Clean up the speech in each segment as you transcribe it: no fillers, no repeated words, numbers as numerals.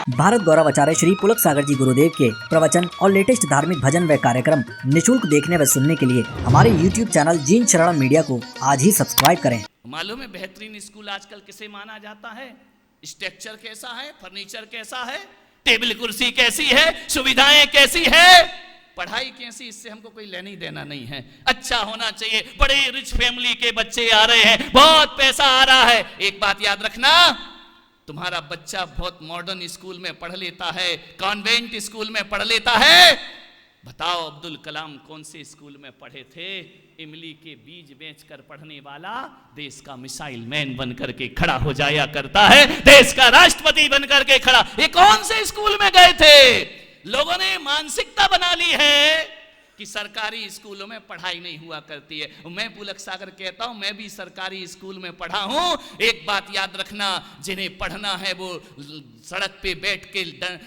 भारत गौरव आचार्य श्री पुलक सागर जी गुरुदेव के प्रवचन और लेटेस्ट धार्मिक भजन व कार्यक्रम निशुल्क देखने व सुनने के लिए हमारे YouTube चैनल जीन शरण मीडिया को आज ही सब्सक्राइब करें। मालूम है बेहतरीन स्कूल आजकल किसे माना जाता है? स्ट्रक्चर कैसा है, फर्नीचर कैसा है, टेबल कुर्सी कैसी है, सुविधाएं कैसी है, पढ़ाई कैसी, इससे हमको कोई लेना ही देना नहीं है। अच्छा होना चाहिए, बड़े रिच फैमिली के बच्चे आ रहे हैं, बहुत पैसा आ रहा है। एक बात याद रखना, तुम्हारा बच्चा बहुत मॉडर्न स्कूल में पढ़ लेता है, कॉन्वेंट स्कूल में पढ़ लेता है। बताओ अब्दुल कलाम कौन से स्कूल में पढ़े थे? इमली के बीज बेचकर पढ़ने वाला देश का मिसाइल मैन बनकर के खड़ा हो जाया करता है, देश का राष्ट्रपति बनकर के खड़ा। ये कौन से स्कूल में गए थे? लोगों ने मानसिकता बना ली है कि सरकारी स्कूलों में पढ़ाई नहीं हुआ करती है। मैं पुलक सागर कहता हूं, मैं भी सरकारी स्कूल में पढ़ा हूं। एक बात याद रखना, जिन्हें पढ़ना है वो सड़क पे बैठ के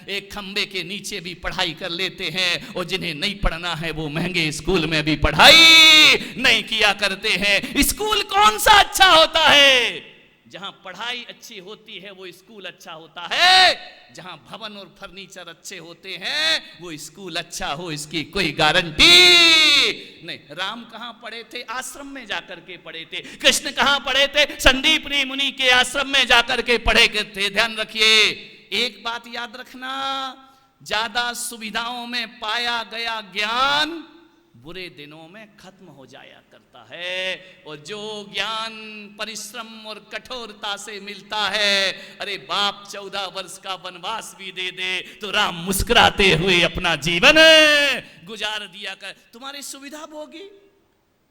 एक खंबे के नीचे भी पढ़ाई कर लेते हैं, और जिन्हें नहीं पढ़ना है वो महंगे स्कूल में भी पढ़ाई नहीं किया करते हैं। स्कूल कौन सा अच्छा होता है? जहां पढ़ाई अच्छी होती है वो स्कूल अच्छा होता है। जहां भवन और फर्नीचर अच्छे होते हैं वो स्कूल अच्छा हो, इसकी कोई गारंटी नहीं। राम कहां पढ़े थे? आश्रम में जाकर के पढ़े थे। कृष्ण कहां पढ़े थे? संदीपनी मुनि के आश्रम में जाकर के पढ़े थे। ध्यान रखिए, एक बात याद रखना, ज्यादा सुविधाओं में पाया गया ज्ञान बुरे दिनों में खत्म हो जाया करता है, और जो ज्ञान परिश्रम और कठोरता से मिलता है, अरे बाप 14 वर्ष का वनवास भी दे दे तो राम मुस्कुराते हुए अपना जीवन गुजार दिया कर। तुम्हारी सुविधा भोगी,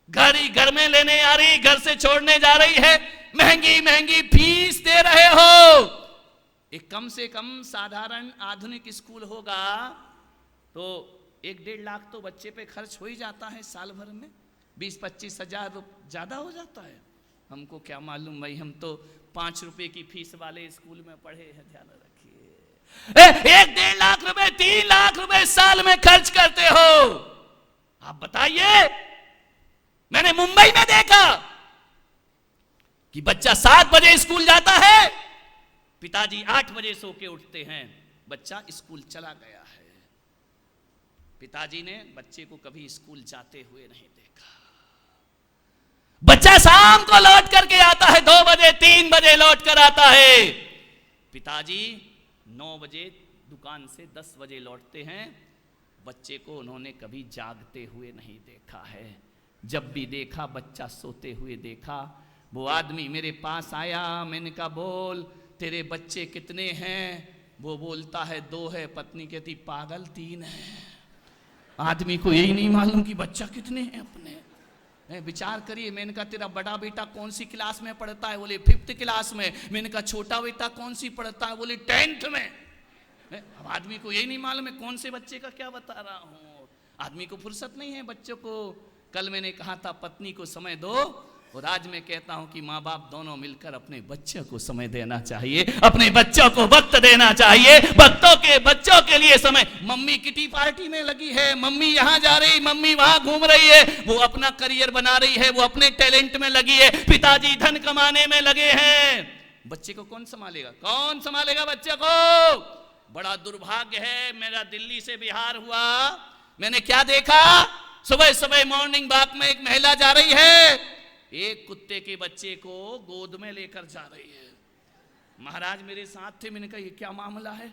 गाड़ी घर में लेने आ रही, घर से छोड़ने जा रही है, महंगी महंगी फीस दे रहे हो। एक कम से कम साधारण आधुनिक स्कूल होगा तो 1-1.5 लाख तो बच्चे पे खर्च हो ही जाता है साल भर में। 20-25 हजार ज्यादा हो जाता है। हमको क्या मालूम भाई, हम तो 5 रुपए की फीस वाले स्कूल में पढ़े हैं। ध्यान रखिए, 1-1.5 लाख रुपए, 3 लाख रुपए साल में खर्च करते हो। आप बताइए, मैंने मुंबई में देखा कि बच्चा 7 बजे स्कूल जाता है, पिताजी 8 बजे सो के उठते हैं, बच्चा स्कूल चला गया है। पिताजी ने बच्चे को कभी स्कूल जाते हुए नहीं देखा। बच्चा शाम को लौट करके आता है, 2 बजे 3 बजे लौट कर आता है। पिताजी 9 बजे दुकान से 10 बजे लौटते हैं। बच्चे को उन्होंने कभी जागते हुए नहीं देखा है। जब भी देखा बच्चा सोते हुए देखा। वो आदमी मेरे पास आया, मैंने कहा बोल तेरे बच्चे कितने हैं? वो बोलता है 2 है। पत्नी कहती पागल 3 है। आदमी को यही नहीं मालूम कि बच्चा कितने हैं अपने। विचार करिए, मैंने कहा तेरा बड़ा बेटा कौन सी क्लास में पढ़ता है? बोले 5th क्लास में। मैंने कहा छोटा बेटा कौन सी पढ़ता है? बोले 10th में। अब आदमी को यही नहीं मालूम है कौन से बच्चे का क्या बता रहा हूं। आदमी को फुर्सत नहीं है बच्चों को। कल मैंने कहा था पत्नी को समय दो, और आज मैं कहता हूं कि माँ बाप दोनों मिलकर अपने बच्चों को समय देना चाहिए, अपने बच्चों को वक्त देना चाहिए। बच्चों के लिए समय। मम्मी किटी पार्टी में लगी है, मम्मी यहां जा रही, मम्मी वहां घूम रही है, वो अपना करियर बना रही है, वो अपने टैलेंट में लगी है, पिताजी धन कमाने में लगे हैं। बच्चे को कौन संभालेगा? कौन संभालेगा बच्चे को? बड़ा दुर्भाग्य है। मेरा दिल्ली से बिहार हुआ, मैंने क्या देखा, सुबह सुबह मॉर्निंग वॉक में एक महिला जा रही है, एक कुत्ते के बच्चे को गोद में लेकर जा रही है। महाराज मेरे साथ थे, मैंने कहा ये क्या मामला है?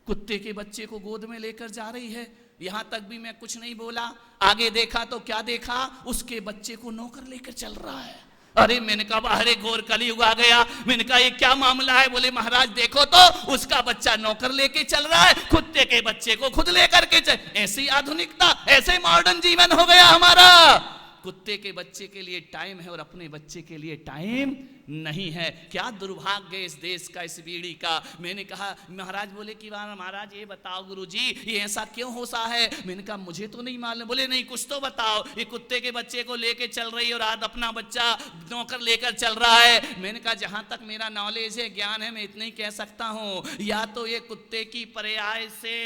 कुत्ते के बच्चे को गोद में लेकर जा रही है। यहां तक भी मैं कुछ नहीं बोला। आगे देखा तो क्या देखा, उसके बच्चे को नौकर लेकर चल रहा है। अरे मैंने कहा अरे घोर कलयुग आ गया। मैंने कहा ये क्या मामला है? बोले महाराज देखो तो उसका बच्चा नौकर लेके चल रहा है, कुत्ते के बच्चे को खुद लेकर के चल। ऐसी आधुनिकता, ऐसे मॉडर्न जीवन हो गया हमारा। कुत्ते के बच्चे के लिए टाइम है और अपने बच्चे के लिए टाइम नहीं है। क्या दुर्भाग्य इस देश का, इस पीढ़ी का। मैंने कहा महाराज, बोले कि महाराज ये बताओ गुरुजी ये ऐसा क्यों होता है? मैंने कहा मुझे तो नहीं मालूम। बोले नहीं कुछ तो बताओ। ये कुत्ते के बच्चे को लेके चल रही है और आज अपना बच्चा नौकर लेकर चल रहा है। मैंने कहा जहां तक मेरा नॉलेज है, ज्ञान है, मैं इतना ही कह सकता हूं, या तो ये कुत्ते की पर्याय से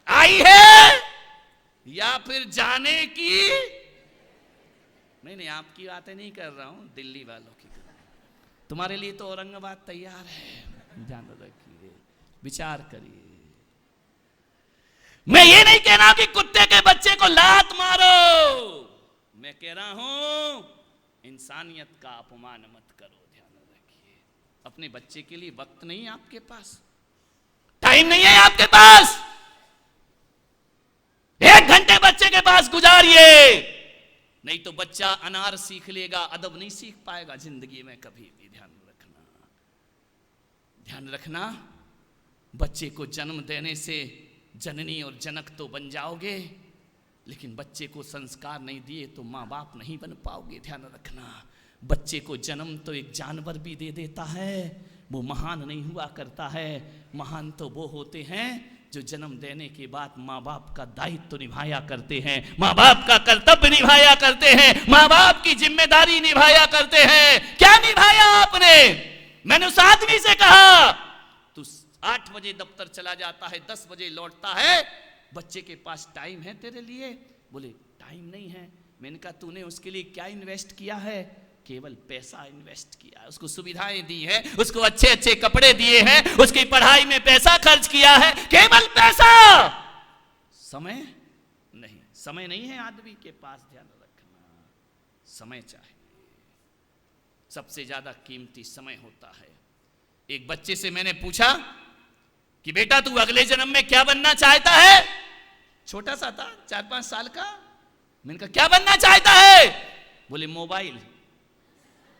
आई है या फिर जाने की। नहीं आपकी बातें नहीं कर रहा हूं, दिल्ली वालों की। तुम्हारे लिए तो औरंगाबाद तैयार है। ध्यान रखिए, विचार करिए। मैं ये नहीं कह रहा कि कुत्ते के बच्चे को लात मारो, मैं कह रहा हूं इंसानियत का अपमान मत करो। ध्यान रखिए, अपने बच्चे के लिए वक्त नहीं है आपके पास, टाइम नहीं है आपके पास, 1 घंटे बच्चे के पास गुजारिए, नहीं तो बच्चा अनार सीख लेगा, अदब नहीं सीख पाएगा जिंदगी में कभी भी। ध्यान रखना, बच्चे को जन्म देने से जननी और जनक तो बन जाओगे, लेकिन बच्चे को संस्कार नहीं दिए तो माँ बाप नहीं बन पाओगे। ध्यान रखना, बच्चे को जन्म तो एक जानवर भी दे देता है, वो महान नहीं हुआ करता है। महान तो वो होते हैं जो जन्म देने के बाद माँ बाप का दायित्व निभाया करते हैं, माँ बाप का कर्तव्य निभाया करते हैं, माँ बाप की जिम्मेदारी निभाया करते हैं। क्या निभाया आपने? मैंने उस आदमी से कहा, तू 8 बजे दफ्तर चला जाता है, 10 बजे लौटता है, बच्चे के पास टाइम है तेरे लिए? बोले टाइम नहीं है। मैंने कहा तूने उसके लिए क्या इन्वेस्ट किया है? केवल पैसा इन्वेस्ट किया है, उसको सुविधाएं दी है, उसको अच्छे अच्छे कपड़े दिए हैं, उसकी पढ़ाई में पैसा खर्च किया है, केवल पैसा। समय नहीं, समय नहीं है आदमी के पास। ध्यान रखना, समय चाहिए, सबसे ज्यादा कीमती समय होता है। एक बच्चे से मैंने पूछा कि बेटा तू अगले जन्म में क्या बनना चाहता है? छोटा सा था, 4-5 साल का। मैंने कहा क्या बनना चाहता है? बोले मोबाइल।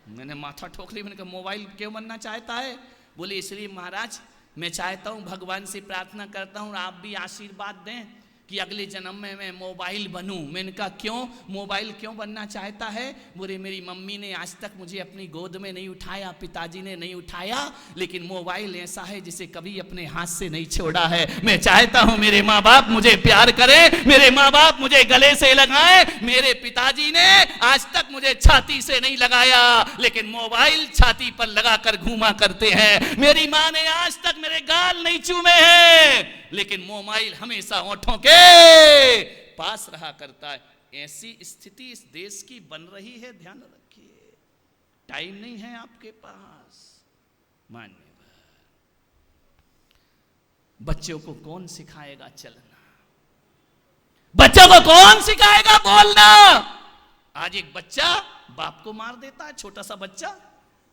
मैंने माथा ठोक ली, मैंने कहा मोबाइल क्यों बनना चाहता है? बोले इसलिए महाराज, मैं चाहता हूं, भगवान से प्रार्थना करता हूं आप भी आशीर्वाद दें कि अगले जन्म में मैं मोबाइल बनूं। मैंने कहा क्यों, मोबाइल क्यों बनना चाहता है? बोले मेरी मम्मी ने आज तक मुझे अपनी गोद में नहीं उठाया, पिताजी ने नहीं उठाया, लेकिन मोबाइल ऐसा है जिसे कभी अपने हाथ से नहीं छोड़ा है। मैं चाहता हूं मेरे माँ बाप मुझे प्यार करें, मेरे माँ बाप मुझे गले से लगाएं। मेरे पिताजी ने आज तक मुझे छाती से नहीं लगाया, लेकिन मोबाइल छाती पर लगाकर घूमा करते हैं। मेरी माँ ने आज तक मेरे गाल नहीं चूमे हैं, लेकिन मोबाइल हमेशा होठों के पास रहा करता है। ऐसी स्थिति इस देश की बन रही है, ध्यान रखिए। टाइम नहीं है आपके पास। मान्यवर, बच्चों को कौन सिखाएगा चलना? बच्चों को कौन सिखाएगा बोलना? आज एक बच्चा बाप को मार देता है, छोटा सा बच्चा।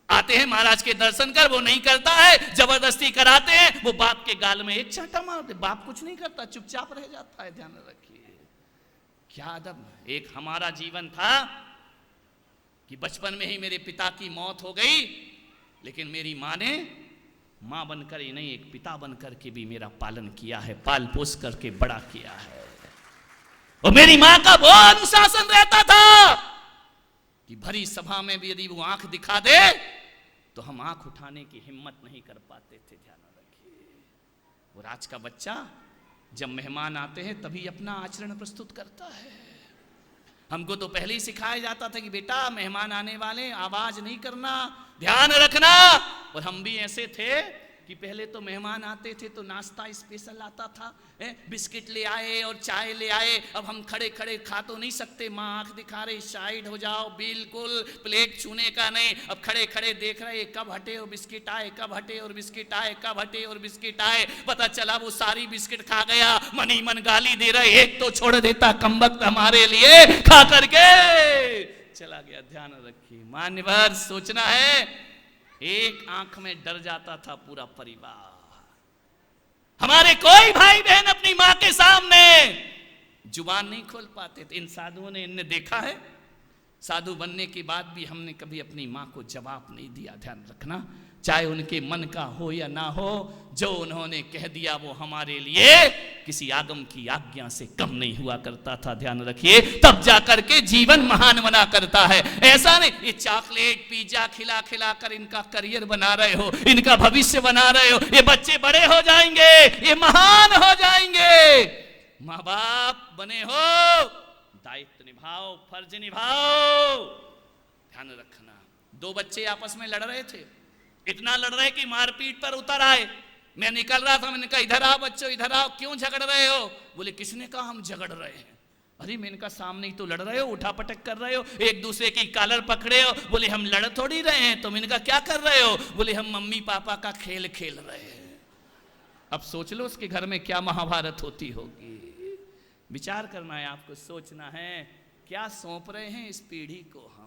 आते हैं महाराज के दर्शन कर, वो नहीं करता है, जबरदस्ती कराते हैं, वो बाप के गाल में एक चांटा मारते, बाप कुछ नहीं करता, चुपचाप रह जाता है। ध्यान रखिए, क्या अदब। एक हमारा जीवन था कि बचपन में ही मेरे पिता की मौत हो गई, लेकिन मेरी माँ ने माँ बनकर ही नहीं, एक पिता बनकर के भी मेरा पालन किया है, पाल पोस करके बड़ा किया है। और मेरी माँ का वो अनुशासन रहता था कि भरी सभा में भी यदि वो आंख दिखा दे तो हम आंख उठाने की हिम्मत नहीं कर पाते थे। ध्यान रखिए, और आज का बच्चा जब मेहमान आते हैं तभी अपना आचरण प्रस्तुत करता है। हमको तो पहले ही सिखाया जाता था कि बेटा मेहमान आने वाले, आवाज नहीं करना, ध्यान रखना। और हम भी ऐसे थे कि पहले तो मेहमान आते थे तो नाश्ता स्पेशल आता था, बिस्किट ले आए और चाय ले आए। अब हम खड़े खड़े खा तो नहीं सकते, माँ आंख दिखा रही, साइड हो जाओ, बिल्कुल प्लेट छूने का नहीं। अब खड़े खड़े देख रहे कब हटे और बिस्किट आए, कब हटे और बिस्किट आए, कब हटे और बिस्किट आए। पता चला वो सारी बिस्किट खा गया, मन ही मन गाली दे रहे, एक तो छोड़ देता कमबख्त हमारे लिए, खा करके चला गया। ध्यान रखिए मान्यवर, सोचना है, एक आंख में डर जाता था पूरा परिवार। हमारे कोई भाई बहन अपनी मां के सामने जुबान नहीं खोल पाते थे। इन साधुओं ने, इनने देखा है, साधु बनने के बाद भी हमने कभी अपनी मां को जवाब नहीं दिया। ध्यान रखना, चाहे उनके मन का हो या ना हो, जो उन्होंने कह दिया वो हमारे लिए किसी आगम की आज्ञा से कम नहीं हुआ करता था। ध्यान रखिए, तब जाकर के जीवन महान बना करता है। ऐसा नहीं ये चॉकलेट पिज्जा खिला खिला कर इनका करियर बना रहे हो, इनका भविष्य बना रहे हो, ये बच्चे बड़े हो जाएंगे, ये महान हो जाएंगे। माँ बाप बने हो, दायित्व निभाओ, फर्ज निभाओ। ध्यान रखना, 2 बच्चे आपस में लड़ रहे थे, इतना लड़ रहे कि मारपीट पर उतर आए। मैं निकल रहा था, मैंने कहा इधर आओ बच्चों, इधर आओ, क्यों झगड़ रहे हो? बोले किसने कहा हम झगड़ रहे हैं? अरे मैं इनका सामने ही तो लड़ रहे हो, उठा पटक कर रहे हो, एक दूसरे की कॉलर पकड़े हो। बोले हम लड़ थोड़ी रहे हैं, तुम इनका क्या कर रहे हो? बोले हम मम्मी पापा का खेल खेल रहे हैं। अब सोच लो उसके घर में क्या महाभारत होती होगी। विचार करना है आपको, सोचना है क्या सौंप रहे हैं इस पीढ़ी को हम।